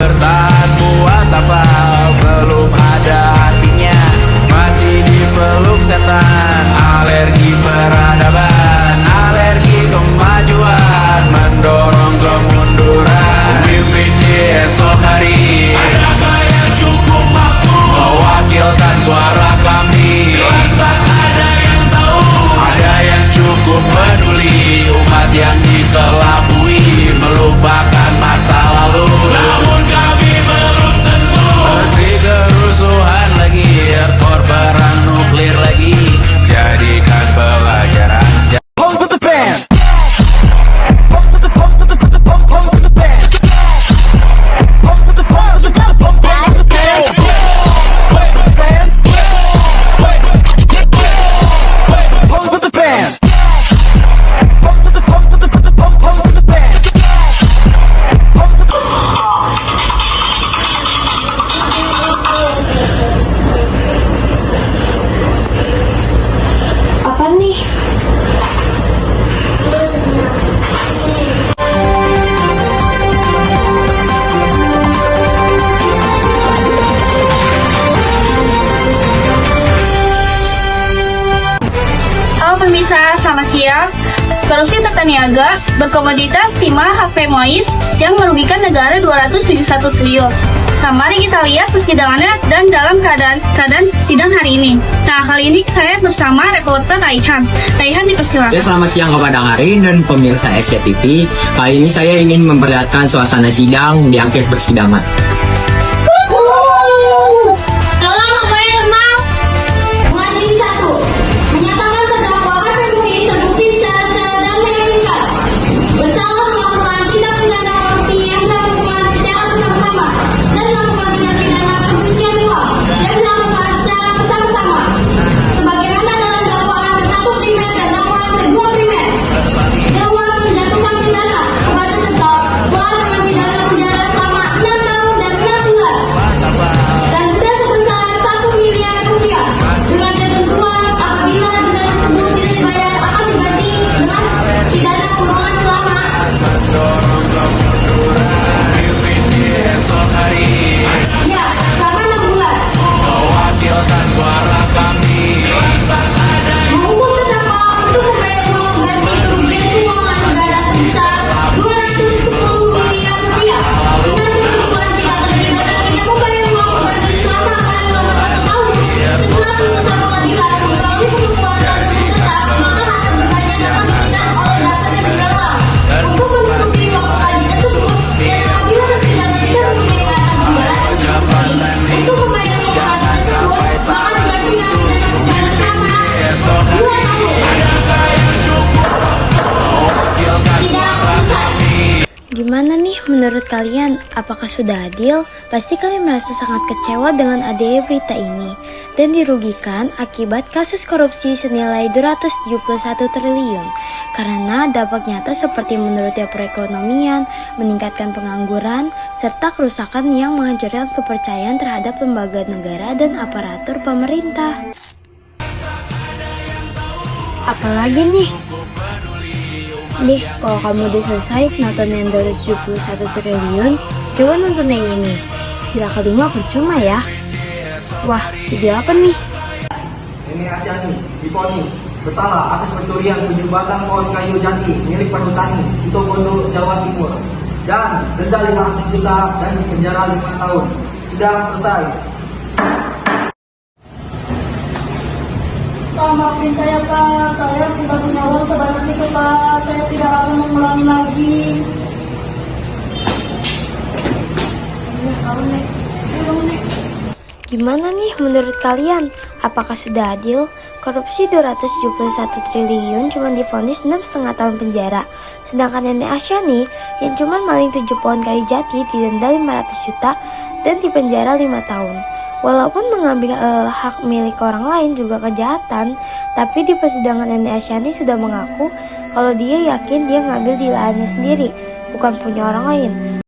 Bertahan buat apa, belum ada artinya, masih dipeluk setan. Alergi peradaban, alergi kemajuan, mendorong kemunduran. Pemimpin di esok hari, adakah yang cukup mampu mewakilkan suara kami? Jelas tak ada yang tahu, ada yang cukup peduli, umat yang dikelabui, melupakan masa lalu. Namun kami belum tentu. Seperti kerusuhan lagi, korban nuklir lagi, jadikan pelajaran. Pose with the fans. Pose with the pose with the pose with the fans. Pose with the pose with the pose with the fans. Pose with the fans. Pose with the pose with the pose with the fans. Pose with the Apa nih? Halo pemirsa, selamat siang. Korupsi tata niaga berkomoditas timah HP Mois yang merugikan negara 271 triliun. Nah, mari kita lihat persidangannya dan dalam keadaan sidang hari ini. Nah, kali ini saya bersama reporter Raihan. Raihan, dipersilakan. Ya, selamat siang kepada Karin dan pemirsa SCTV. Kali ini saya ingin memperlihatkan suasana sidang di akhir persidangan. Majelis 1 menyatakan terdakwa HPMUI terbukti secara dan meyakinkan bersalah melakukan tindak pidana korupsi yang dilakukan secara bersama-sama dan melakukan tindak pidana pencucian uang yang dilakukan secara bersama-sama sebagaimana dalam dakwaan ke-1 primer dan dakwaan ke-2 primer. Dakwaan menjatuhkan pidana kepada terdakwa dengan pidana penjara selama 6 tahun dan 6 bulan dan denda sebesar 1 miliar rupiah dengan ketentuan apabila denda tersebut tidak dibayar akan diganti dengan pidana kurungan selama esok hari, ya selama 6 bulan. mewakilkan suara kami. Menghukum terdakwa untuk membayar uang ganti kerugian keuangan negara sebesar 210 miliar rupiah dengan ketentuan tidak terlibat dan tidak membayar uang ganti selama paling lama 1 tahun. Setelah putusan pengadilan memperoleh kekuatan hukum tetap, maka akan berbanyak dapat diberikan oleh dasar yang mendalam untuk menutupi uang pengganti tersebut dan apabila terpidana tidak mempunyai alasan pembelaan untuk membayar uang pengganti tersebut, maka diganti dengan pidana penjara selama 2 tahun. Tidak selesai. Gimana nih menurut kalian? Apakah sudah adil? Pasti kalian merasa sangat kecewa dengan adanya berita ini dan dirugikan akibat kasus korupsi senilai 271 triliun karena dampak nyata seperti menurutnya perekonomian, meningkatkan pengangguran, serta kerusakan yang menghancurkan kepercayaan terhadap lembaga negara dan aparatur pemerintah. Apalagi nih? Nih, kalau kamu udah selesai nonton yang 271 triliun, coba nonton yang ini. Sila kelima percuma ya. Wah, video apa nih? Ini Asyani divonis bersalah atas pencurian 7 batang pohon kayu jati milik perhutani Situbondo, Jawa Timur dan denda 500 juta dan penjara 5 tahun. Sidang selesai. Pak, maafin saya Pak, saya tidak punya uang sebanyak itu Pak, saya tidak akan mengulangi lagi. Gimana nih menurut kalian? Apakah sudah adil? Korupsi 271 triliun cuma divonis 6,5 tahun penjara. Sedangkan nenek Asyani yang cuma maling 7 pohon kayu jati didenda 500 juta dan dipenjara 5 tahun. Walaupun mengambil hak milik orang lain juga kejahatan, tapi di persidangan nenek Asyani sudah mengaku kalau dia yakin dia ngambil di lahannya sendiri, bukan punya orang lain.